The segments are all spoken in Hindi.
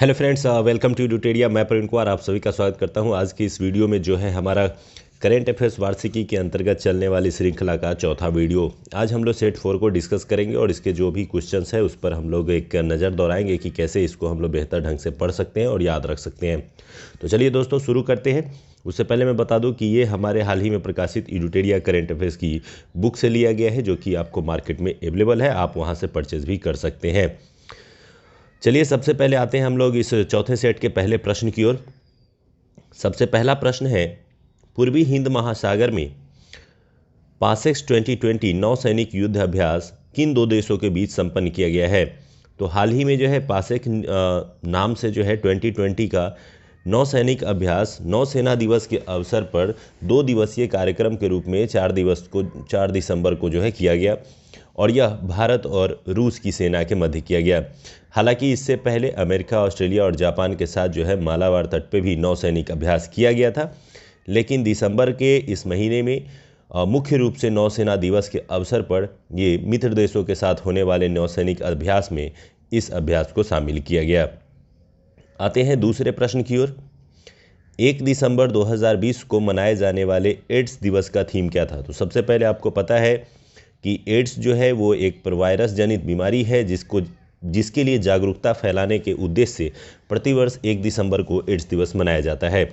हेलो फ्रेंड्स, वेलकम टू ड्यूटेरिया। मैं प्रवीण कुमार आप सभी का स्वागत करता हूं। आज की इस वीडियो में जो है हमारा करेंट अफेयर्स वार्षिकी के अंतर्गत चलने वाली श्रृंखला का चौथा वीडियो। आज हम लोग सेट 4 को डिस्कस करेंगे और इसके जो भी क्वेश्चंस है उस पर हम लोग एक नज़र दौड़ाएंगे कि कैसे इसको हम लोग बेहतर ढंग से पढ़ सकते हैं और याद रख सकते हैं। तो चलिए दोस्तों शुरू करते हैं। उससे पहले मैं बता दूं कि ये हमारे हाल ही में प्रकाशित एडुटेरिया करेंट अफेयर्स की बुक से लिया गया है, जो कि आपको मार्केट में अवेलेबल है। आप वहाँ से परचेज भी कर सकते हैं। चलिए सबसे पहले आते हैं हम लोग इस चौथे सेट के पहले प्रश्न की ओर। सबसे पहला प्रश्न है, पूर्वी हिंद महासागर में पासेक्स 2020 नौसैनिक युद्ध अभ्यास किन दो देशों के बीच संपन्न किया गया है। तो हाल ही में जो है पासेक नाम से जो है 2020 का नौसैनिक अभ्यास नौसेना दिवस के अवसर पर 2 दिवसीय कार्यक्रम के रूप में 4 दिसंबर को जो है किया गया और यह भारत और रूस की सेना के मध्य किया गया। हालांकि इससे पहले अमेरिका, ऑस्ट्रेलिया और जापान के साथ जो है मालाबार तट पे भी नौसैनिक अभ्यास किया गया था, लेकिन दिसंबर के इस महीने में मुख्य रूप से नौसेना दिवस के अवसर पर ये मित्र देशों के साथ होने वाले नौसैनिक अभ्यास में इस अभ्यास को शामिल किया गया। आते हैं दूसरे प्रश्न की ओर। 1 दिसंबर 2020 को मनाए जाने वाले एड्स दिवस का थीम क्या था। तो सबसे पहले आपको पता है कि एड्स जो है वो एक वायरस जनित बीमारी है जिसके लिए जागरूकता फैलाने के उद्देश्य से प्रतिवर्ष 1 दिसंबर को एड्स दिवस मनाया जाता है।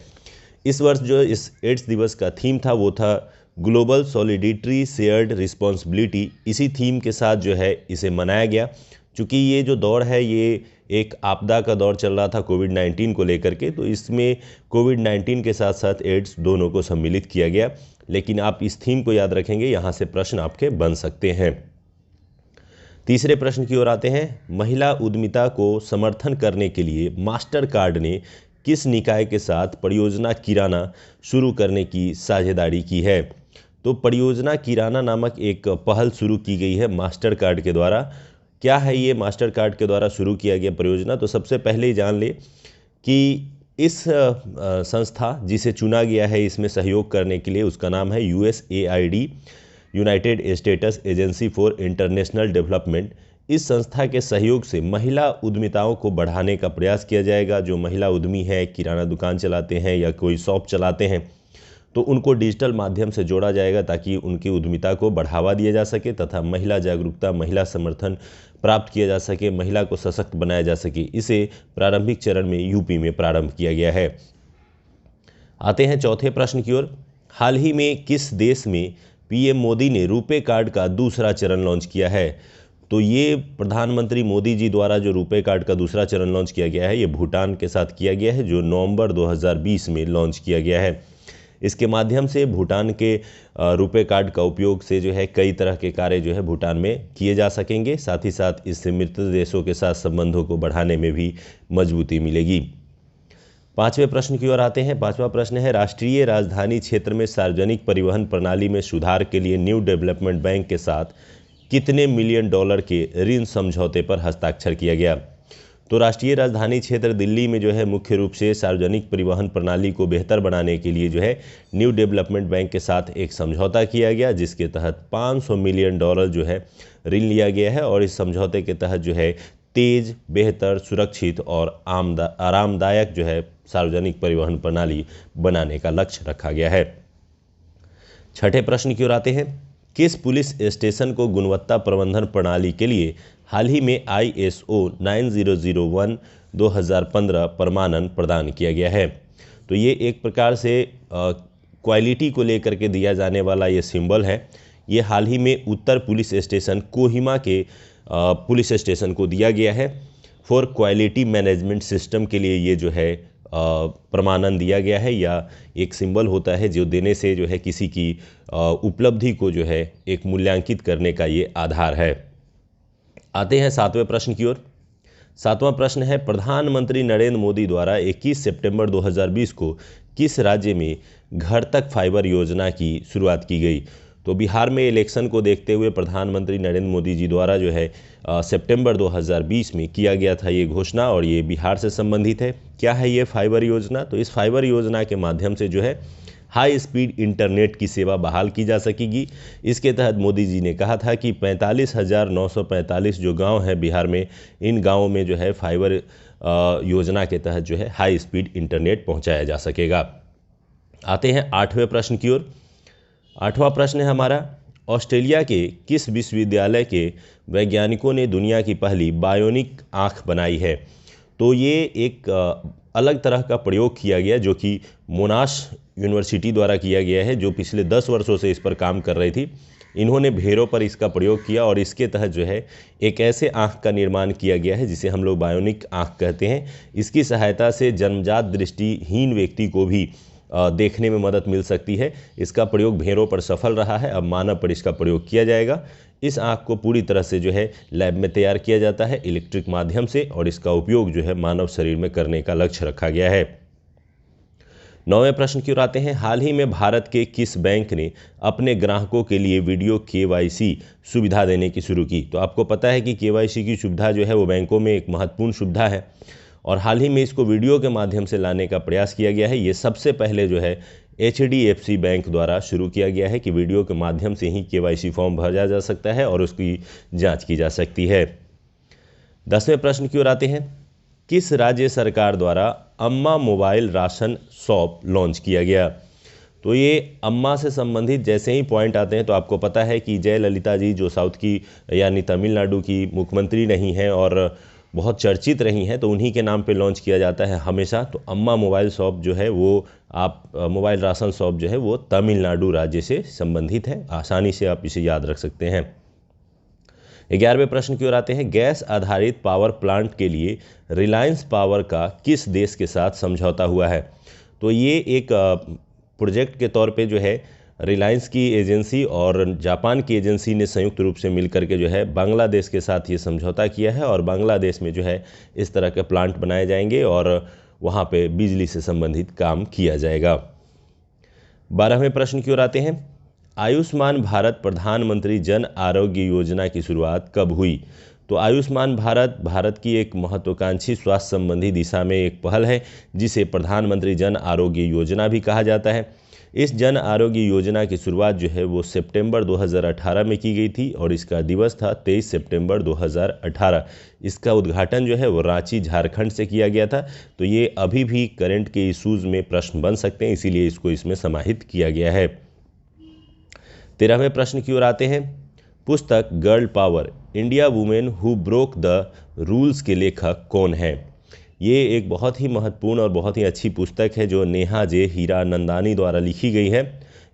इस वर्ष जो इस एड्स दिवस का थीम था वो था ग्लोबल सॉलिडेरिटी शेयर्ड रिस्पॉन्सिबिलिटी। इसी थीम के साथ जो है इसे मनाया गया। चूँकि ये जो दौर है ये एक आपदा का दौर चल रहा था कोविड-19 को लेकर के, तो इसमें कोविड-19 के साथ साथ एड्स दोनों को सम्मिलित किया गया। लेकिन आप इस थीम को याद रखेंगे, यहाँ से प्रश्न आपके बन सकते हैं। तीसरे प्रश्न की ओर आते हैं। महिला उद्यमिता को समर्थन करने के लिए मास्टर कार्ड ने किस निकाय के साथ परियोजना किराना शुरू करने की साझेदारी की है। तो परियोजना किराना नामक एक पहल शुरू की गई है मास्टर कार्ड के द्वारा। क्या है ये मास्टर कार्ड के द्वारा शुरू किया गया परियोजना। तो सबसे पहले ही जान ले कि इस संस्था जिसे चुना गया है इसमें सहयोग करने के लिए, उसका नाम है USAID, United states agency for international development. इस संस्था के सहयोग से महिला उद्यमिताओं को बढ़ाने का प्रयास किया जाएगा। जो महिला उद्यमी है, किराना दुकान चलाते हैं या कोई शॉप चलाते हैं, तो उनको डिजिटल माध्यम से जोड़ा जाएगा ताकि उनकी उद्यमिता को बढ़ावा दिया जा सके तथा महिला जागरूकता, महिला समर्थन प्राप्त किया जा सके, महिला को सशक्त बनाया जा सके। इसे प्रारंभिक चरण में यूपी में प्रारंभ किया गया है। आते हैं चौथे प्रश्न की ओर। हाल ही में किस देश में पीएम मोदी ने रुपे कार्ड का दूसरा चरण लॉन्च किया है। तो ये प्रधानमंत्री मोदी जी द्वारा जो रुपे कार्ड का दूसरा चरण लॉन्च किया गया है ये भूटान के साथ किया गया है, जो नवंबर 2020 में लॉन्च किया गया है। इसके माध्यम से भूटान के रुपे कार्ड का उपयोग से जो है कई तरह के कार्य जो है भूटान में किए जा सकेंगे। साथ ही साथ इससे मित्र देशों के साथ संबंधों को बढ़ाने में भी मजबूती मिलेगी। पांचवें प्रश्न की ओर आते हैं। पांचवा प्रश्न है, राष्ट्रीय राजधानी क्षेत्र में सार्वजनिक परिवहन प्रणाली में सुधार के लिए न्यू डेवलपमेंट बैंक के साथ कितने मिलियन डॉलर के ऋण समझौते पर हस्ताक्षर किया गया। तो राष्ट्रीय राजधानी क्षेत्र दिल्ली में जो है मुख्य रूप से सार्वजनिक परिवहन प्रणाली को बेहतर बनाने के लिए जो है न्यू डेवलपमेंट बैंक के साथ एक समझौता किया गया, जिसके तहत 500 मिलियन डॉलर जो है ऋण लिया गया है। और इस समझौते के तहत जो है तेज, बेहतर, सुरक्षित और आरामदायक जो है सार्वजनिक परिवहन प्रणाली बनाने का लक्ष्य रखा गया है। छठे प्रश्न की ओर आते हैं। किस पुलिस स्टेशन को गुणवत्ता प्रबंधन प्रणाली के लिए हाल ही में ISO 9001/2015 प्रमाणन प्रदान किया गया है। तो ये एक प्रकार से क्वालिटी को लेकर के दिया जाने वाला ये सिंबल है। ये हाल ही में उत्तर पुलिस स्टेशन कोहिमा के पुलिस स्टेशन को दिया गया है। फॉर क्वालिटी मैनेजमेंट सिस्टम के लिए ये जो है प्रमाणन दिया गया है, या एक सिंबल होता है जो देने से जो है किसी की उपलब्धि को जो है एक मूल्यांकित करने का ये आधार है। आते हैं सातवें प्रश्न की ओर। सातवां प्रश्न है, प्रधानमंत्री नरेंद्र मोदी द्वारा 21 सितंबर 2020 को किस राज्य में घर तक फाइबर योजना की शुरुआत की गई। तो बिहार में इलेक्शन को देखते हुए प्रधानमंत्री नरेंद्र मोदी जी द्वारा जो है सितंबर 2020 में किया गया था ये घोषणा, और ये बिहार से संबंधित है। क्या है ये फाइबर योजना। तो इस फाइबर योजना के माध्यम से जो है हाई स्पीड इंटरनेट की सेवा बहाल की जा सकेगी। इसके तहत मोदी जी ने कहा था कि 45,945 जो गांव हैं बिहार में, इन गांवों में जो है फाइबर योजना के तहत जो है हाई स्पीड इंटरनेट पहुंचाया जा सकेगा। आते हैं 8वें प्रश्न की ओर। 8वां प्रश्न है हमारा, ऑस्ट्रेलिया के किस विश्वविद्यालय के वैज्ञानिकों ने दुनिया की पहली बायोनिक आँख बनाई है? तो ये एक अलग तरह का प्रयोग किया गया जो कि मोनाश यूनिवर्सिटी द्वारा किया गया है, जो पिछले 10 वर्षों से इस पर काम कर रही थी। इन्होंने भेड़ों पर इसका प्रयोग किया और इसके तहत जो है एक ऐसे आँख का निर्माण किया गया है जिसे हम लोग बायोनिक आँख कहते हैं। इसकी सहायता से जन्मजात दृष्टिहीन व्यक्ति को भी देखने में मदद मिल सकती है। इसका प्रयोग भेड़ों पर सफल रहा है, अब मानव पर इसका प्रयोग किया जाएगा। इस आँख को पूरी तरह से जो है लैब में तैयार किया जाता है इलेक्ट्रिक माध्यम से, और इसका उपयोग जो है मानव शरीर में करने का लक्ष्य रखा गया है। 9वें प्रश्न की ओर आते हैं, हाल ही में भारत के किस बैंक ने अपने ग्राहकों के लिए वीडियो KYC सुविधा देने की शुरू की? तो आपको पता है कि KYC की सुविधा जो है वो बैंकों में एक महत्वपूर्ण सुविधा है और हाल ही में इसको वीडियो के माध्यम से लाने का प्रयास किया गया है। ये सबसे पहले जो है HDFC बैंक द्वारा शुरू किया गया है कि वीडियो के माध्यम से ही KYC फॉर्म भरा जा सकता है और उसकी जांच की जा सकती है। 10वें प्रश्न की ओर आते हैं, किस राज्य सरकार द्वारा अम्मा मोबाइल राशन शॉप लॉन्च किया गया? तो ये अम्मा से संबंधित जैसे ही पॉइंट आते हैं तो आपको पता है कि जयललिता जी जो साउथ की यानी तमिलनाडु की मुख्यमंत्री नहीं हैं और बहुत चर्चित रही हैं, तो उन्हीं के नाम पे लॉन्च किया जाता है हमेशा। तो अम्मा मोबाइल शॉप जो है वो मोबाइल राशन शॉप जो है वो तमिलनाडु राज्य से संबंधित है, आसानी से आप इसे याद रख सकते हैं। 11वें प्रश्न की ओर आते हैं, गैस आधारित पावर प्लांट के लिए रिलायंस पावर का किस देश के साथ समझौता हुआ है? तो ये एक प्रोजेक्ट के तौर पे जो है रिलायंस की एजेंसी और जापान की एजेंसी ने संयुक्त रूप से मिलकर के जो है बांग्लादेश के साथ ये समझौता किया है और बांग्लादेश में जो है इस तरह के प्लांट बनाए जाएंगे और वहाँ पे बिजली से संबंधित काम किया जाएगा। 12वें प्रश्न की ओर आते हैं, आयुष्मान भारत प्रधानमंत्री जन आरोग्य योजना की शुरुआत कब हुई? तो आयुष्मान भारत भारत की एक महत्वाकांक्षी स्वास्थ्य संबंधी दिशा में एक पहल है जिसे प्रधानमंत्री जन आरोग्य योजना भी कहा जाता है। इस जन आरोग्य योजना की शुरुआत जो है वो सितंबर 2018 में की गई थी और इसका दिवस था 23 सितंबर 2018। इसका उद्घाटन जो है वो रांची झारखंड से किया गया था। तो ये अभी भी करंट के इशूज़ में प्रश्न बन सकते हैं, इसीलिए इसको इसमें समाहित किया गया है। 13वें प्रश्न की ओर आते हैं, पुस्तक girl power India women who broke the rules के लेखक कौन हैं? ये एक बहुत ही महत्वपूर्ण और बहुत ही अच्छी पुस्तक है जो नेहा जे हीरानंदानी द्वारा लिखी गई है।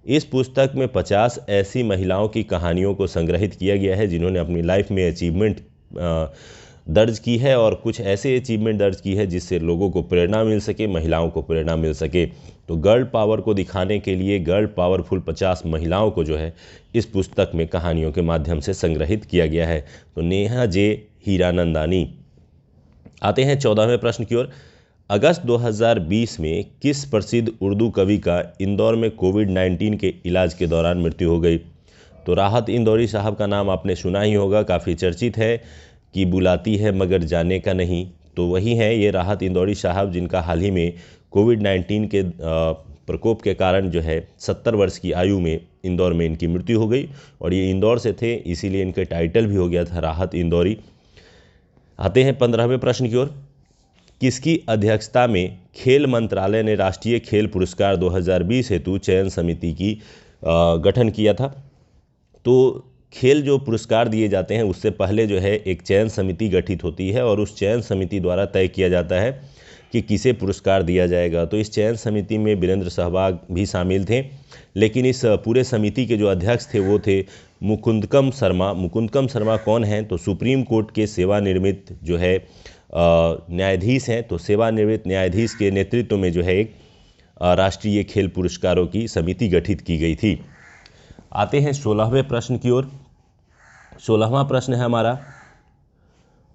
इस पुस्तक में 50 ऐसी महिलाओं की कहानियों को संग्रहित किया गया है जिन्होंने अपनी लाइफ में अचीवमेंट दर्ज की है और कुछ ऐसे अचीवमेंट दर्ज की है जिससे लोगों को प्रेरणा मिल सके, महिलाओं को प्रेरणा मिल सके। तो गर्ल पावर को दिखाने के लिए गर्ल पावरफुल 50 महिलाओं को जो है इस पुस्तक में कहानियों के माध्यम से संग्रहित किया गया है। तो नेहा जे हीरानंदानी। आते हैं 14वें प्रश्न की ओर, अगस्त 2020 में किस प्रसिद्ध उर्दू कवि का इंदौर में कोविड-19 के इलाज के दौरान मृत्यु हो गई? तो राहत इंदौरी साहब का नाम आपने सुना ही होगा, काफ़ी चर्चित है कि बुलाती है मगर जाने का नहीं। तो वही है ये राहत इंदौरी साहब जिनका हाल ही में कोविड-19 के प्रकोप के कारण जो है 70 वर्ष की आयु में इंदौर में इनकी मृत्यु हो गई और ये इंदौर से थे, इसीलिए इनके टाइटल भी हो गया था राहत इंदौरी। आते हैं 15वें प्रश्न की ओर, किसकी अध्यक्षता में खेल मंत्रालय ने राष्ट्रीय खेल पुरस्कार 2020 हेतु चयन समिति की गठन किया था? तो खेल जो पुरस्कार दिए जाते हैं उससे पहले जो है एक चयन समिति गठित होती है और उस चयन समिति द्वारा तय किया जाता है कि किसे पुरस्कार दिया जाएगा। तो इस चयन समिति में वीरेंद्र सहवाग भी शामिल थे, लेकिन इस पूरे समिति के जो अध्यक्ष थे वो थे मुकुंदकम शर्मा। मुकुंदकम शर्मा कौन हैं? तो सुप्रीम कोर्ट के सेवानिवृत्त जो है न्यायाधीश हैं। तो सेवानिवृत्त न्यायाधीश के नेतृत्व में जो है एक राष्ट्रीय खेल पुरस्कारों की समिति गठित की गई थी। आते हैं 16वें प्रश्न की ओर। 16वां प्रश्न है हमारा,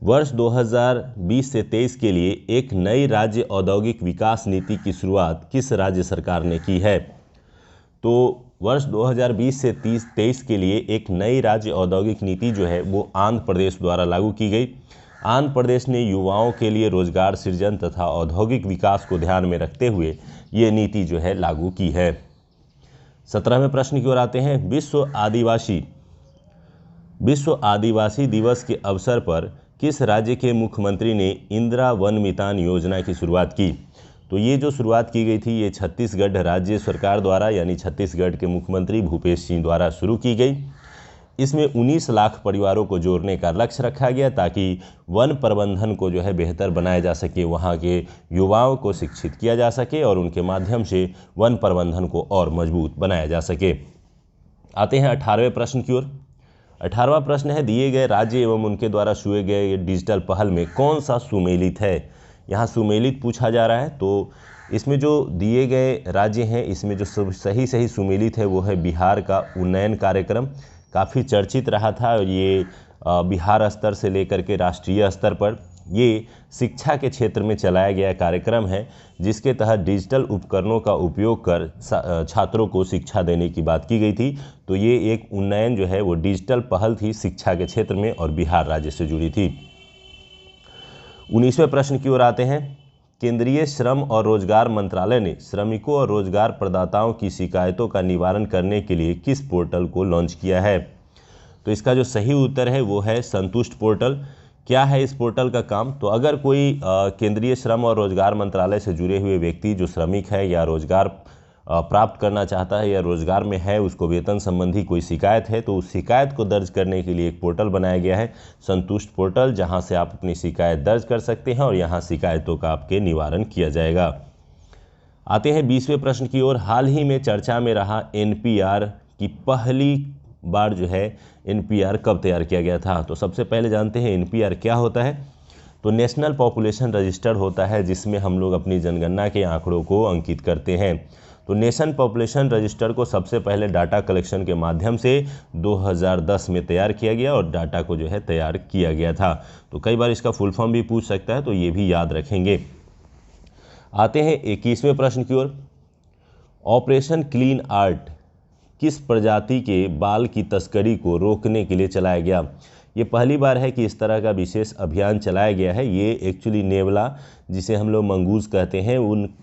वर्ष 2020 से 23 के लिए एक नई राज्य औद्योगिक विकास नीति की शुरुआत किस राज्य सरकार ने की है? तो वर्ष 2020 से 23 के लिए एक नई राज्य औद्योगिक नीति जो है वो आंध्र प्रदेश द्वारा लागू की गई। आंध्र प्रदेश ने युवाओं के लिए रोजगार सृजन तथा औद्योगिक विकास को ध्यान में रखते हुए ये नीति जो है लागू की है। 17वें प्रश्न की ओर आते हैं, विश्व आदिवासी दिवस के अवसर पर किस राज्य के मुख्यमंत्री ने इंदिरा वन मितान योजना की शुरुआत की? तो ये जो शुरुआत की गई थी ये छत्तीसगढ़ राज्य सरकार द्वारा यानी छत्तीसगढ़ के मुख्यमंत्री भूपेश सिंह द्वारा शुरू की गई। इसमें 19 लाख परिवारों को जोड़ने का लक्ष्य रखा गया ताकि वन प्रबंधन को जो है बेहतर बनाया जा सके, वहाँ के युवाओं को शिक्षित किया जा सके और उनके माध्यम से वन प्रबंधन को और मजबूत बनाया जा सके। आते हैं 18वें प्रश्न की ओर। 18वां प्रश्न है, दिए गए राज्य एवं उनके द्वारा शुरू गए डिजिटल पहल में कौन सा सुमेलित है? यहाँ सुमेलित पूछा जा रहा है, तो इसमें जो दिए गए राज्य हैं इसमें जो सही सुमेलित है वो है बिहार का उन्नयन कार्यक्रम। काफ़ी चर्चित रहा था और ये बिहार स्तर से लेकर के राष्ट्रीय स्तर पर ये शिक्षा के क्षेत्र में चलाया गया कार्यक्रम है, जिसके तहत डिजिटल उपकरणों का उपयोग कर छात्रों को शिक्षा देने की बात की गई थी। तो ये एक उन्नयन जो है वो डिजिटल पहल थी शिक्षा के क्षेत्र में और बिहार राज्य से जुड़ी थी। 19वें प्रश्न की ओर आते हैं। केंद्रीय श्रम और रोजगार मंत्रालय ने श्रमिकों और रोजगार प्रदाताओं की शिकायतों का निवारण करने के लिए किस पोर्टल को लॉन्च किया है? तो इसका जो सही उत्तर है वो है संतुष्ट पोर्टल। क्या है इस पोर्टल का काम? तो अगर कोई केंद्रीय श्रम और रोजगार मंत्रालय से जुड़े हुए व्यक्ति जो श्रमिक है या रोजगार प्राप्त करना चाहता है या रोजगार में है, उसको वेतन संबंधी कोई शिकायत है, तो उस शिकायत को दर्ज करने के लिए एक पोर्टल बनाया गया है संतुष्ट पोर्टल, जहां से आप अपनी शिकायत दर्ज कर सकते हैं और यहां शिकायतों का आपके निवारण किया जाएगा। आते हैं 20वें प्रश्न की ओर। हाल ही में चर्चा में रहा एनपीआर की पहली बार जो है एनपीआर कब तैयार किया गया था? तो सबसे पहले जानते हैं एनपीआर क्या होता है। तो नेशनल पॉपुलेशन रजिस्टर होता है जिसमें हम लोग अपनी जनगणना के आंकड़ों को अंकित करते हैं। तो नेशन पॉपुलेशन रजिस्टर को सबसे पहले डाटा कलेक्शन के माध्यम से 2010 में तैयार किया गया और डाटा को जो है तैयार किया गया था। तो कई बार इसका फुल फॉर्म भी पूछ सकता है, तो ये भी याद रखेंगे। आते हैं 21वें प्रश्न की ओर। ऑपरेशन क्लीन आर्ट किस प्रजाति के बाल की तस्करी को रोकने के लिए चलाया गया? ये पहली बार है कि इस तरह का विशेष अभियान चलाया गया है। ये एक्चुअली नेवला, जिसे हम लोग मंगूस कहते हैं,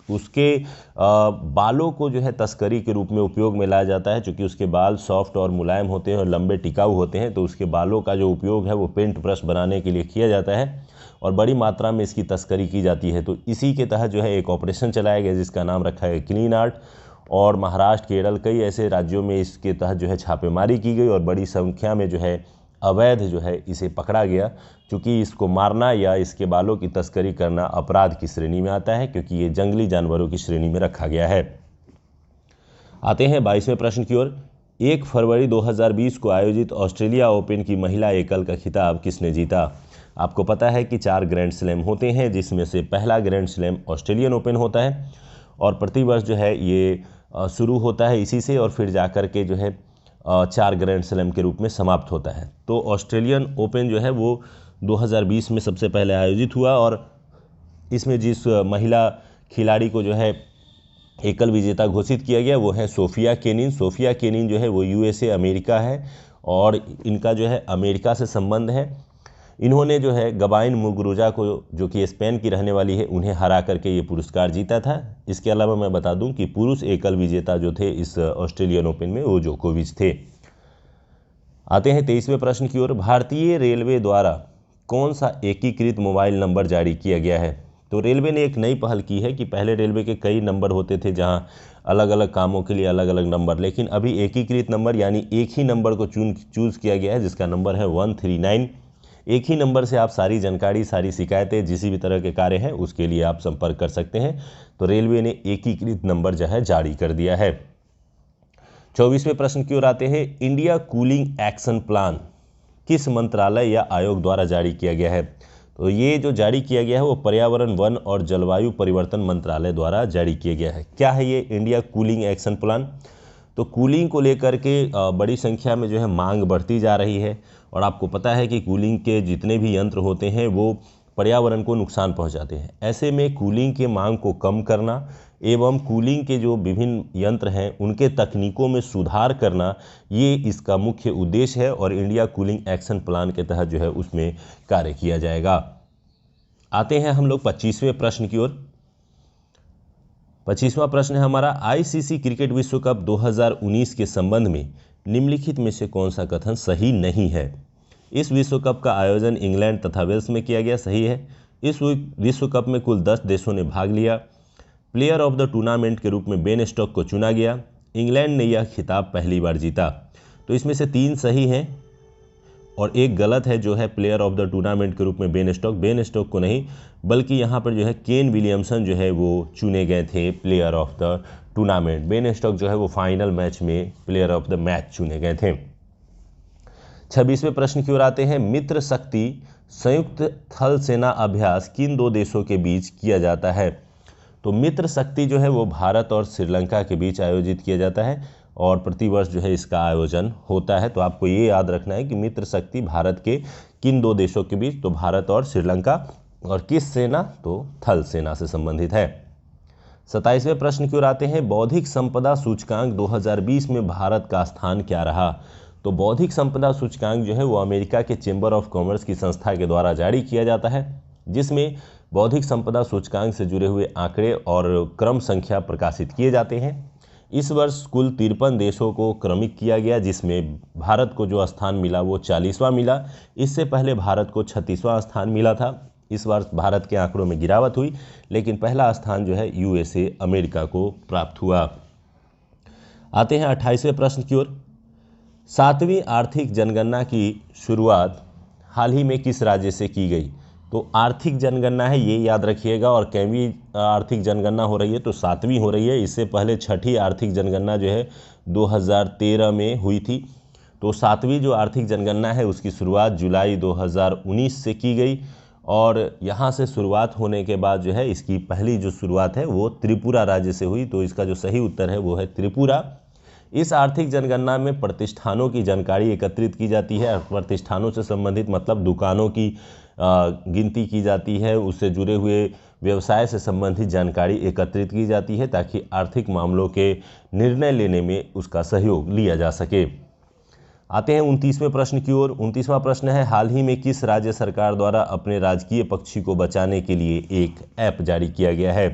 उसके बालों को जो है तस्करी के रूप में उपयोग में लाया जाता है। चूँकि उसके बाल सॉफ्ट और मुलायम होते हैं और लंबे टिकाऊ होते हैं, तो उसके बालों का जो उपयोग है वो पेंट ब्रश बनाने के लिए किया जाता है और बड़ी मात्रा में इसकी तस्करी की जाती है। तो इसी के तहत जो है एक ऑपरेशन चलाया गया जिसका नाम रखा है क्लीन आर्ट, और महाराष्ट्र, केरल, कई ऐसे राज्यों में इसके तहत जो है छापेमारी की गई और बड़ी संख्या में जो है अवैध जो है इसे पकड़ा गया। क्योंकि इसको मारना या इसके बालों की तस्करी करना अपराध की श्रेणी में आता है, क्योंकि ये जंगली जानवरों की श्रेणी में रखा गया है। आते हैं 22वें प्रश्न की ओर। 1 फरवरी 2020 को आयोजित ऑस्ट्रेलिया ओपन की महिला एकल का खिताब किसने जीता? आपको पता है कि 4 ग्रैंड स्लैम होते हैं, जिसमें से पहला ग्रैंड स्लैम ऑस्ट्रेलियन ओपन होता है और प्रतिवर्ष जो है ये शुरू होता है इसी से और फिर जाकर के जो है 4 ग्रैंड स्लैम के रूप में समाप्त होता है। तो ऑस्ट्रेलियन ओपन जो है वो 2020 में सबसे पहले आयोजित हुआ और इसमें जिस महिला खिलाड़ी को जो है एकल विजेता घोषित किया गया वो है सोफिया केनिन। सोफिया केनिन जो है वो यूएसए अमेरिका है और इनका जो है अमेरिका से संबंध है। इन्होंने जो है गबाइन मुगुरुजा को, जो कि स्पेन की रहने वाली है, उन्हें हरा करके ये पुरस्कार जीता था। इसके अलावा मैं बता दूं कि पुरुष एकल विजेता जो थे इस ऑस्ट्रेलियन ओपन में वो जोकोविच थे। आते हैं 23वें प्रश्न की ओर। भारतीय रेलवे द्वारा कौन सा एकीकृत मोबाइल नंबर जारी किया गया है? तो रेलवे ने एक नई पहल की है कि पहले रेलवे के कई नंबर होते थे जहां अलग अलग कामों के लिए अलग अलग नंबर, लेकिन अभी एकीकृत नंबर यानी एक ही नंबर को चूज़ किया गया है जिसका नंबर है 139। एक ही नंबर से आप सारी जानकारी, सारी शिकायतें, जिस भी तरह के कार्य हैं उसके लिए आप संपर्क कर सकते हैं। तो रेलवे ने एकीकृत नंबर जो है जारी कर दिया है। 24वें प्रश्न की ओर आते हैं। इंडिया कूलिंग एक्शन प्लान किस मंत्रालय या आयोग द्वारा जारी किया गया है? तो ये जो जारी किया गया है वो पर्यावरण, वन और जलवायु परिवर्तन मंत्रालय द्वारा जारी किया गया है। क्या है ये इंडिया कूलिंग एक्शन प्लान? तो कूलिंग को लेकर के बड़ी संख्या में जो है मांग बढ़ती जा रही है और आपको पता है कि कूलिंग के जितने भी यंत्र होते हैं वो पर्यावरण को नुकसान पहुंचाते हैं। ऐसे में कूलिंग के मांग को कम करना एवं कूलिंग के जो विभिन्न यंत्र हैं उनके तकनीकों में सुधार करना, ये इसका मुख्य उद्देश्य है और इंडिया कूलिंग एक्शन प्लान के तहत जो है उसमें कार्य किया जाएगा। आते हैं हम लोग 25वें प्रश्न की ओर। 25वां प्रश्न है हमारा। आईसीसी क्रिकेट विश्व कप 2019 के संबंध में निम्नलिखित में से कौन सा कथन सही नहीं है? इस विश्व कप का आयोजन इंग्लैंड तथा वेल्स में किया गया, सही है। इस विश्व कप में कुल 10 देशों ने भाग लिया। प्लेयर ऑफ द टूर्नामेंट के रूप में बेन स्टोक्स को चुना गया। इंग्लैंड ने यह खिताब पहली बार जीता। तो इसमें से 3 सही हैं और एक गलत है, जो है प्लेयर ऑफ द टूर्नामेंट के रूप में बेन स्टोक्स को नहीं, बल्कि यहाँ पर जो है केन विलियमसन जो है वो चुने गए थे player of the tournament. Ben Stokes जो है वो फाइनल मैच में प्लेयर ऑफ द मैच चुने गए थे। 26वें प्रश्न की ओर आते हैं। मित्र शक्ति संयुक्त थल सेना अभ्यास किन 2 देशों के बीच किया जाता है? तो मित्र शक्ति जो है वो भारत और श्रीलंका के बीच आयोजित किया जाता है और प्रतिवर्ष जो है इसका आयोजन होता है। तो आपको ये याद रखना है कि मित्र शक्ति भारत के किन 2 देशों के बीच, तो भारत और श्रीलंका, और किस सेना, तो थल सेना से संबंधित है। 27वें प्रश्न की ओर आते हैं। बौद्धिक संपदा सूचकांक 2020 में भारत का स्थान क्या रहा? तो बौद्धिक संपदा सूचकांक जो है वो अमेरिका के चेंबर ऑफ कॉमर्स की संस्था के द्वारा जारी किया जाता है, जिसमें बौद्धिक संपदा सूचकांक से जुड़े हुए आंकड़े और क्रम संख्या प्रकाशित किए जाते हैं। इस वर्ष कुल 53 देशों को क्रमिक किया गया, जिसमें भारत को जो स्थान मिला वो 40वां मिला। इससे पहले भारत को 36वां स्थान मिला था। इस वर्ष भारत के आंकड़ों में गिरावट हुई, लेकिन पहला स्थान जो है USA अमेरिका को प्राप्त हुआ। आते हैं 28वें प्रश्न की ओर। 7वीं आर्थिक जनगणना की शुरुआत हाल ही में किस राज्य से की गई? तो आर्थिक जनगणना है, ये याद रखिएगा। और कैवीं आर्थिक जनगणना हो रही है? तो 7वीं हो रही है। इससे पहले 6ठी आर्थिक जनगणना जो है 2013 में हुई थी। तो 7वीं जो आर्थिक जनगणना है उसकी शुरुआत जुलाई 2019 से की गई और यहाँ से शुरुआत होने के बाद जो है इसकी पहली जो शुरुआत है वो त्रिपुरा राज्य से हुई। तो इसका जो सही उत्तर है वो है त्रिपुरा। इस आर्थिक जनगणना में प्रतिष्ठानों की जानकारी एकत्रित की जाती है। प्रतिष्ठानों से संबंधित मतलब दुकानों की गिनती की जाती है, उससे जुड़े हुए व्यवसाय से संबंधित जानकारी एकत्रित की जाती है ताकि आर्थिक मामलों के निर्णय लेने में उसका सहयोग लिया जा सके। आते हैं 29वें प्रश्न की ओर। 29वां प्रश्न है। हाल ही में किस राज्य सरकार द्वारा अपने राजकीय पक्षी को बचाने के लिए एक ऐप जारी किया गया है?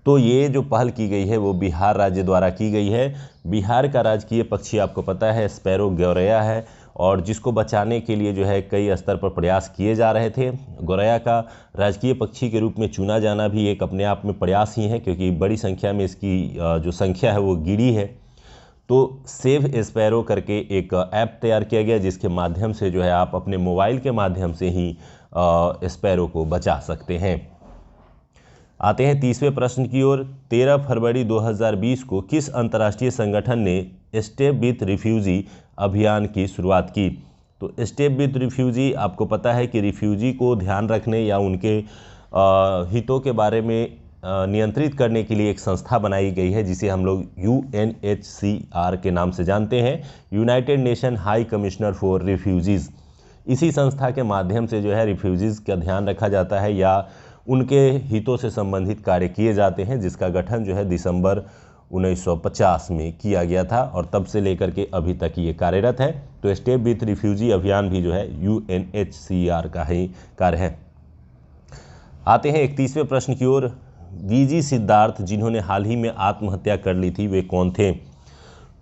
तो ये जो पहल की गई है वो बिहार राज्य द्वारा की गई है। बिहार का राजकीय पक्षी आपको पता है स्पैरो गौरैया है और जिसको बचाने के लिए जो है कई स्तर पर प्रयास किए जा रहे थे। गौरैया का राजकीय पक्षी के रूप में चुना जाना भी एक अपने आप में प्रयास ही है, क्योंकि बड़ी संख्या में इसकी जो संख्या है वो गिरी है। तो सेव स्पैरो करके एक ऐप तैयार किया गया, जिसके माध्यम से जो है आप अपने मोबाइल के माध्यम से ही स्पैरो को बचा सकते हैं। आते हैं 30वें प्रश्न की ओर। 13 फरवरी 2020 को किस अंतर्राष्ट्रीय संगठन ने स्टेप विथ रिफ्यूजी अभियान की शुरुआत की? तो स्टेप विथ रिफ्यूजी आपको पता है कि रिफ्यूजी को ध्यान रखने या उनके हितों के बारे में नियंत्रित करने के लिए एक संस्था बनाई गई है, जिसे हम लोग UNHCR के नाम से जानते हैं, United nation high commissioner for refugees. इसी संस्था के माध्यम से जो है रिफ्यूजीज़ का ध्यान रखा जाता है या उनके हितों से संबंधित कार्य किए जाते हैं, जिसका गठन जो है दिसंबर 1950 में किया गया था और तब से लेकर के अभी तक ये कार्यरत है। तो स्टेप विथ रिफ्यूजी अभियान भी जो है UNHCR का ही कार्य है। आते हैं 31वें प्रश्न की ओर। वीजी सिद्धार्थ जिन्होंने हाल ही में आत्महत्या कर ली थी वे कौन थे?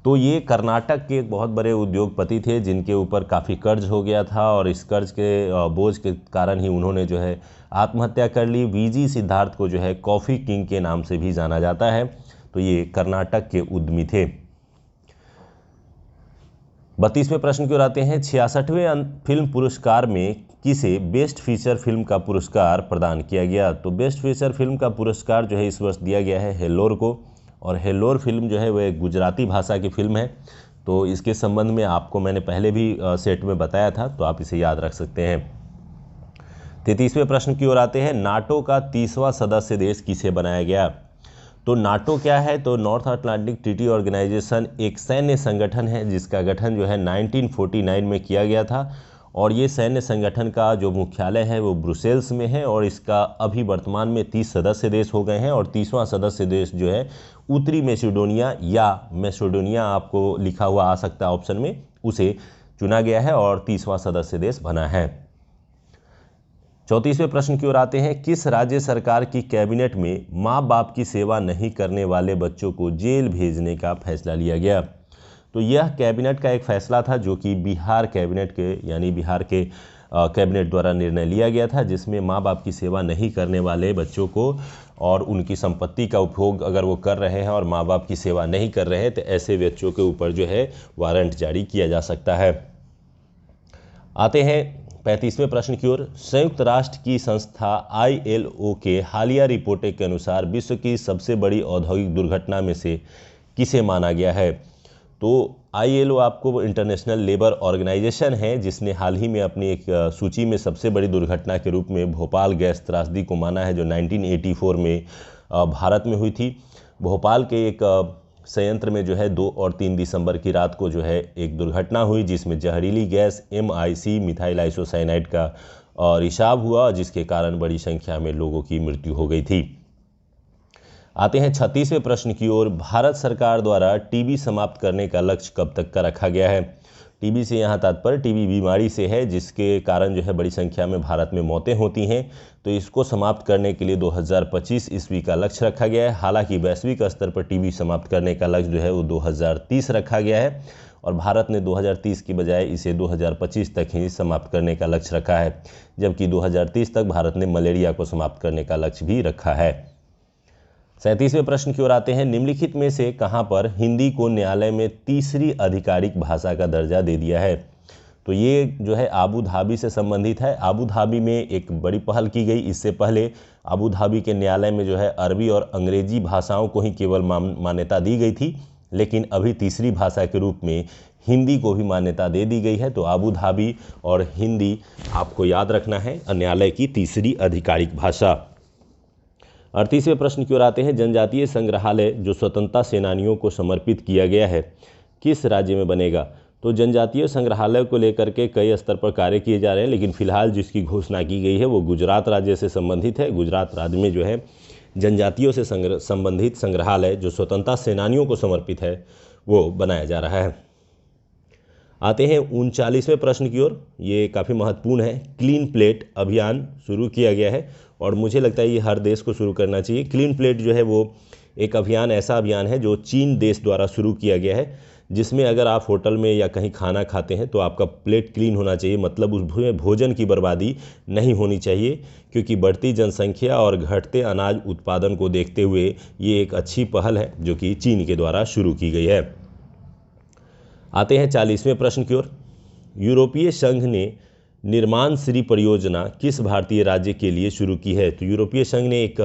तो ये कर्नाटक के एक बहुत बड़े उद्योगपति थे जिनके ऊपर काफ़ी कर्ज हो गया था और इस कर्ज के बोझ के कारण ही उन्होंने जो है आत्महत्या कर ली। वीजी सिद्धार्थ को जो है कॉफ़ी किंग के नाम से भी जाना जाता है। तो ये कर्नाटक के उद्यमी थे। 32वें प्रश्न की ओर आते हैं। 66वें फिल्म पुरस्कार में किसे बेस्ट फीचर फिल्म का पुरस्कार प्रदान किया गया? तो बेस्ट फीचर फिल्म का पुरस्कार जो है इस वर्ष दिया गया है हेल्लोर को। और हेल्लोर फिल्म जो है वह गुजराती भाषा की फिल्म है। तो इसके संबंध में आपको मैंने पहले भी सेट में बताया था, तो आप इसे याद रख सकते हैं। 33वें प्रश्न की ओर आते हैं। नाटो का 30वां सदस्य देश किसे बनाया गया? तो नाटो क्या है? तो नॉर्थ अटलांटिक ट्रीटी ऑर्गेनाइजेशन एक सैन्य संगठन है जिसका गठन जो है 1949 में किया गया था और ये सैन्य संगठन का जो मुख्यालय है वो ब्रुसेल्स में है और इसका अभी वर्तमान में 30 सदस्य देश हो गए हैं और 30वां सदस्य देश जो है उत्तरी मैसेडोनिया या मैसेडोनिया आपको लिखा हुआ आ सकता है ऑप्शन में, उसे चुना गया है और 30वां सदस्य देश बना है। 34वें प्रश्न की ओर आते हैं। किस राज्य सरकार की कैबिनेट में माँ बाप की सेवा नहीं करने वाले बच्चों को जेल भेजने का फैसला लिया गया? तो यह कैबिनेट का एक फैसला था जो कि बिहार कैबिनेट के यानी बिहार के कैबिनेट द्वारा निर्णय लिया गया था, जिसमें माँ बाप की सेवा नहीं करने वाले बच्चों को और उनकी संपत्ति का उपभोग अगर वो कर रहे हैं और माँ बाप की सेवा नहीं कर रहे हैं तो ऐसे बच्चों के ऊपर जो है वारंट जारी किया जा सकता है। आते हैं 35वें प्रश्न की ओर। संयुक्त राष्ट्र की संस्था ILO के हालिया रिपोर्ट के अनुसार विश्व की सबसे बड़ी औद्योगिक दुर्घटना में से किसे माना गया है? तो ILO आपको इंटरनेशनल लेबर ऑर्गेनाइजेशन है, जिसने हाल ही में अपनी एक सूची में सबसे बड़ी दुर्घटना के रूप में भोपाल गैस त्रासदी को माना है, जो 1984 में भारत में हुई थी। भोपाल के एक संयंत्र में जो है 2 और 3 दिसंबर की रात को जो है एक दुर्घटना हुई, जिसमें जहरीली गैस MIC मिथाइल आइसोसाइनाइड का रिसाव हुआ, जिसके कारण बड़ी संख्या में लोगों की मृत्यु हो गई थी। आते हैं 36वें प्रश्न की ओर। भारत सरकार द्वारा टीबी समाप्त करने का लक्ष्य कब तक का रखा गया है? टीबी से यहाँ तात्पर्य टीबी बीमारी से है, जिसके कारण जो है बड़ी संख्या में भारत में मौतें होती हैं। तो इसको समाप्त करने के लिए 2025 ईस्वी का लक्ष्य रखा गया है। हालांकि वैश्विक स्तर पर टीबी समाप्त करने का लक्ष्य जो है वो 2030 रखा गया है और भारत ने 2030 की बजाय इसे 2025 तक ही समाप्त करने का लक्ष्य रखा है, जबकि 2030 तक भारत ने मलेरिया को समाप्त करने का लक्ष्य भी रखा है। 37वें प्रश्न की ओर आते हैं। निम्नलिखित में से कहां पर हिंदी को न्यायालय में तीसरी आधिकारिक भाषा का दर्जा दे दिया है? तो ये जो है आबू धाबी से संबंधित है। आबू धाबी में एक बड़ी पहल की गई। इससे पहले आबू धाबी के न्यायालय में जो है अरबी और अंग्रेजी भाषाओं को ही केवल मान्यता दी गई थी, लेकिन अभी तीसरी भाषा के रूप में हिंदी को भी मान्यता दे दी गई है। तो आबू धाबी और हिंदी आपको याद रखना है, न्यायालय की तीसरी आधिकारिक भाषा। 38वें प्रश्न की ओर आते हैं। जनजातीय संग्रहालय जो स्वतंत्रता सेनानियों को समर्पित किया गया है किस राज्य में बनेगा? तो जनजातीय संग्रहालय को लेकर के कई स्तर पर कार्य किए जा रहे हैं, लेकिन फिलहाल जिसकी घोषणा की गई है वो गुजरात राज्य से संबंधित है। गुजरात राज्य में जो है जनजातियों से संबंधित संग्रहालय जो स्वतंत्रता सेनानियों को समर्पित है वो बनाया जा रहा है। आते हैं 39वें प्रश्न की ओर। ये काफ़ी महत्वपूर्ण है। क्लीन प्लेट अभियान शुरू किया गया है और मुझे लगता है ये हर देश को शुरू करना चाहिए। क्लीन प्लेट जो है वो एक अभियान ऐसा अभियान है जो चीन देश द्वारा शुरू किया गया है, जिसमें अगर आप होटल में या कहीं खाना खाते हैं तो आपका प्लेट क्लीन होना चाहिए, मतलब उसमें भोजन की बर्बादी नहीं होनी चाहिए, क्योंकि बढ़ती जनसंख्या और घटते अनाज उत्पादन को देखते हुए ये एक अच्छी पहल है जो कि चीन के द्वारा शुरू की गई है। आते हैं 40वें प्रश्न की ओर। यूरोपीय संघ ने निर्माणश्री परियोजना किस भारतीय राज्य के लिए शुरू की है? तो यूरोपीय संघ ने एक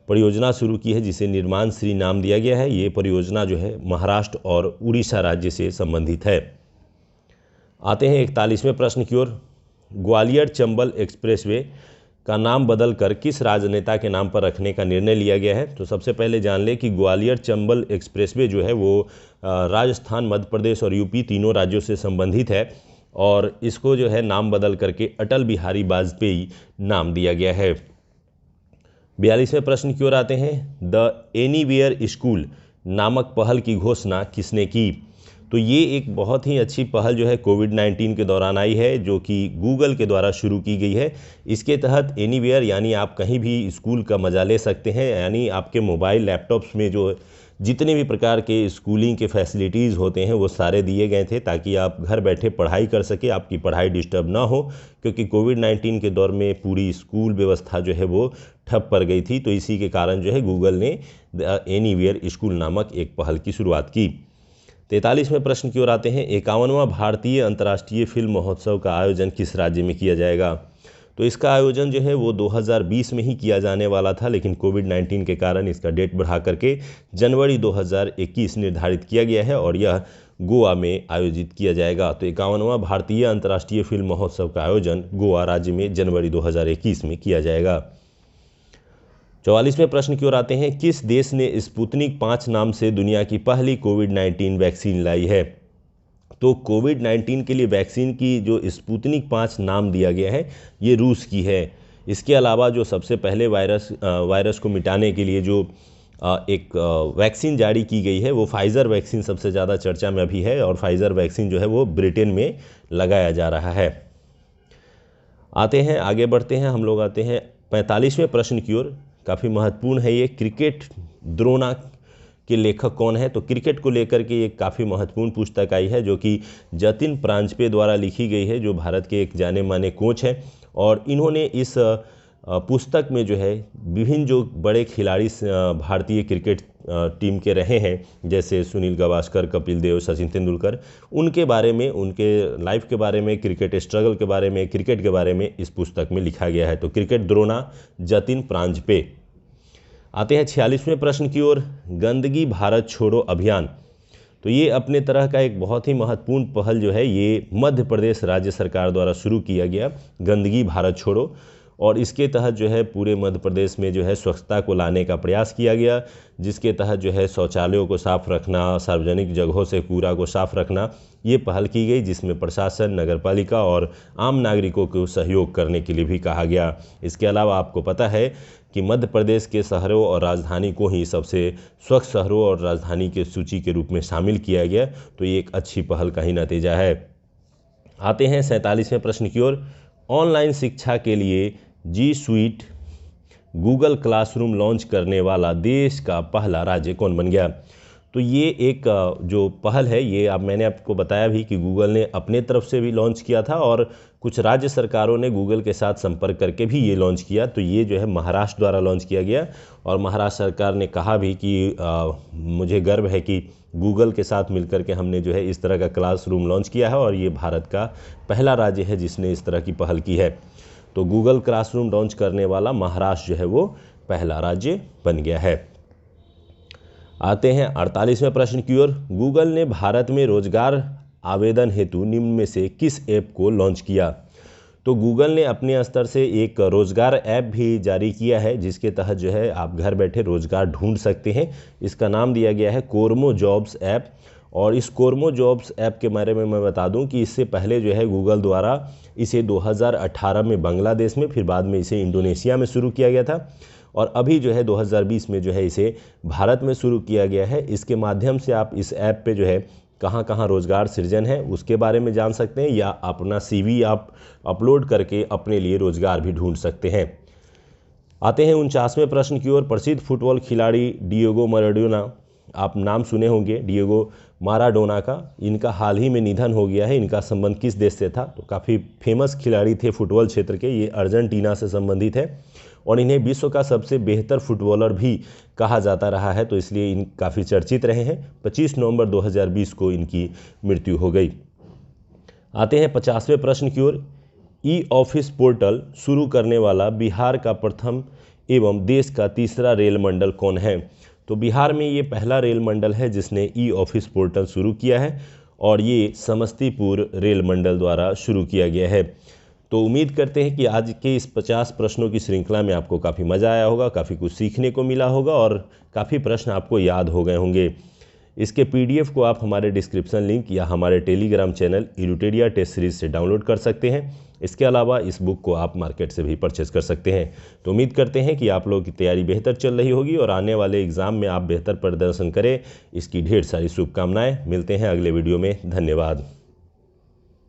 परियोजना शुरू की है जिसे निर्माणश्री नाम दिया गया है। ये परियोजना जो है महाराष्ट्र और उड़ीसा राज्य से संबंधित है। आते हैं 41वें प्रश्न की ओर। ग्वालियर चंबल एक्सप्रेसवे का नाम बदलकर किस राजनेता के नाम पर रखने का निर्णय लिया गया है? तो सबसे पहले जान लें कि ग्वालियर चंबल एक्सप्रेसवे जो है वो राजस्थान, मध्य प्रदेश और यूपी तीनों राज्यों से संबंधित है और इसको जो है नाम बदल करके अटल बिहारी वाजपेयी नाम दिया गया है। 42वें प्रश्न की ओर आते हैं। द एनीवेयर स्कूल नामक पहल की घोषणा किसने की? तो ये एक बहुत ही अच्छी पहल जो है कोविड-19 के दौरान आई है, जो कि गूगल के द्वारा शुरू की गई है। इसके तहत एनीवेयर यानी आप कहीं भी स्कूल का मज़ा ले सकते हैं, यानी आपके मोबाइल लैपटॉप्स में जो जितने भी प्रकार के स्कूलिंग के फैसिलिटीज़ होते हैं वो सारे दिए गए थे, ताकि आप घर बैठे पढ़ाई कर सके, आपकी पढ़ाई डिस्टर्ब ना हो, क्योंकि कोविड-19 के दौर में पूरी स्कूल व्यवस्था जो है वो ठप पड़ गई थी। तो इसी के कारण जो है गूगल ने द एनीवेयर स्कूल नामक एक पहल की शुरुआत की। 43वें प्रश्न की ओर आते हैं। 51वां भारतीय अंतर्राष्ट्रीय फिल्म महोत्सव का आयोजन किस राज्य में किया जाएगा? तो इसका आयोजन जो है वो 2020 में ही किया जाने वाला था, लेकिन कोविड-19 के कारण इसका डेट बढ़ा करके जनवरी 2021 निर्धारित किया गया है और यह गोवा में आयोजित किया जाएगा। तो 51वां भारतीय अंतर्राष्ट्रीय फिल्म महोत्सव का आयोजन गोवा राज्य में जनवरी 2021 में किया जाएगा। 44वें प्रश्न की ओर आते हैं। किस देश ने स्पुतनिक 5 नाम से दुनिया की पहली कोविड-19 वैक्सीन लाई है? तो कोविड-19 के लिए वैक्सीन की जो स्पुतनिक 5 नाम दिया गया है ये रूस की है। इसके अलावा जो सबसे पहले वायरस को मिटाने के लिए जो एक वैक्सीन जारी की गई है वो फाइज़र वैक्सीन सबसे ज़्यादा चर्चा में अभी है और फाइज़र वैक्सीन जो है वो ब्रिटेन में लगाया जा रहा है। आते हैं आगे बढ़ते हैं, हम लोग आते हैं 45वें प्रश्न की ओर। काफ़ी महत्वपूर्ण है ये। क्रिकेट द्रोणा के लेखक कौन है? तो क्रिकेट को लेकर के एक काफ़ी महत्वपूर्ण पुस्तक आई है जो कि जतिन प्रांजपे द्वारा लिखी गई है, जो भारत के एक जाने माने कोच हैं। और इन्होंने इस पुस्तक में जो है विभिन्न जो बड़े खिलाड़ी भारतीय क्रिकेट टीम के रहे हैं, जैसे सुनील गावस्कर, कपिल देव, सचिन तेंदुलकर, उनके बारे में, उनके लाइफ के बारे में, क्रिकेट स्ट्रगल के बारे में, क्रिकेट के बारे में इस पुस्तक में लिखा गया है। तो क्रिकेट द्रोणा, जतिन प्रांजपे। आते हैं 46वें प्रश्न की ओर। गंदगी भारत छोड़ो अभियान, तो ये अपने तरह का एक बहुत ही महत्वपूर्ण पहल जो है, ये मध्य प्रदेश राज्य सरकार द्वारा शुरू किया गया, गंदगी भारत छोड़ो। और इसके तहत जो है पूरे मध्य प्रदेश में जो है स्वच्छता को लाने का प्रयास किया गया, जिसके तहत जो है शौचालयों को साफ़ रखना, सार्वजनिक जगहों से कूड़ा को साफ़ रखना, ये पहल की गई, जिसमें प्रशासन, नगरपालिका और आम नागरिकों को सहयोग करने के लिए भी कहा गया। इसके अलावा आपको पता है कि मध्य प्रदेश के शहरों और राजधानी को ही सबसे स्वच्छ शहरों और राजधानी के सूची के रूप में शामिल किया गया, तो ये एक अच्छी पहल का ही नतीजा है। आते हैं 47वें प्रश्न की ओर। ऑनलाइन शिक्षा के लिए जी स्वीट गूगल क्लासरूम लॉन्च करने वाला देश का पहला राज्य कौन बन गया? तो ये एक जो पहल है, ये मैंने आपको बताया भी कि गूगल ने अपने तरफ से भी लॉन्च किया था और कुछ राज्य सरकारों ने गूगल के साथ संपर्क करके भी ये लॉन्च किया। तो ये जो है महाराष्ट्र द्वारा लॉन्च किया गया और महाराष्ट्र सरकार ने कहा भी कि मुझे गर्व है कि गूगल के साथ मिलकर के हमने जो है इस तरह का क्लासरूम लॉन्च किया है और ये भारत का पहला राज्य है जिसने इस तरह की पहल की है। तो गूगल क्लासरूम लॉन्च करने वाला महाराष्ट्र जो है वो पहला राज्य बन गया है। आते हैं 48वें प्रश्न की ओर। गूगल ने भारत में रोजगार आवेदन हेतु निम्न में से किस ऐप को लॉन्च किया? तो गूगल ने अपने स्तर से एक रोज़गार ऐप भी जारी किया है, जिसके तहत जो है आप घर बैठे रोज़गार ढूंढ सकते हैं। इसका नाम दिया गया है कोरमो जॉब्स ऐप। और इस कोरमो जॉब्स ऐप के बारे में मैं बता दूं कि इससे पहले जो है गूगल द्वारा इसे 2018 में बांग्लादेश में, फिर बाद में इसे इंडोनेशिया में शुरू किया गया था और अभी जो है 2020 में जो है इसे भारत में शुरू किया गया है। इसके माध्यम से आप इस ऐप पे जो है कहाँ कहाँ रोज़गार सृजन है उसके बारे में जान सकते हैं, या अपना CV आप अपलोड करके अपने लिए रोज़गार भी ढूंढ सकते हैं। आते हैं 49वें प्रश्न की ओर। प्रसिद्ध फुटबॉल खिलाड़ी डिएगो माराडोना, आप नाम सुने होंगे डिएगो माराडोना का, इनका हाल ही में निधन हो गया है। इनका संबंध किस देश से था? तो काफ़ी फेमस खिलाड़ी थे फुटबॉल क्षेत्र के, ये अर्जेंटीना से संबंधित है और इन्हें विश्व का सबसे बेहतर फुटबॉलर भी कहा जाता रहा है, तो इसलिए इन काफ़ी चर्चित रहे हैं। 25 नवंबर 2020 को इनकी मृत्यु हो गई। आते हैं 50वें प्रश्न की ओर। ई ऑफिस पोर्टल शुरू करने वाला बिहार का प्रथम एवं देश का तीसरा रेल मंडल कौन है? तो बिहार में ये पहला रेल मंडल है जिसने ई ऑफिस पोर्टल शुरू किया है और ये समस्तीपुर रेल मंडल द्वारा शुरू किया गया है। तो उम्मीद करते हैं कि आज के इस 50 प्रश्नों की श्रृंखला में आपको काफ़ी मज़ा आया होगा, काफ़ी कुछ सीखने को मिला होगा और काफ़ी प्रश्न आपको याद हो गए होंगे। इसके PDF को आप हमारे डिस्क्रिप्शन लिंक या हमारे टेलीग्राम चैनल इलुटेरिया टेस्ट सीरीज से डाउनलोड कर सकते हैं। इसके अलावा इस बुक को आप मार्केट से भी परचेज कर सकते हैं। तो उम्मीद करते हैं कि आप लोगों की तैयारी बेहतर चल रही होगी और आने वाले एग्ज़ाम में आप बेहतर प्रदर्शन करें, इसकी ढेर सारी शुभकामनाएं। मिलते हैं अगले वीडियो में। धन्यवाद।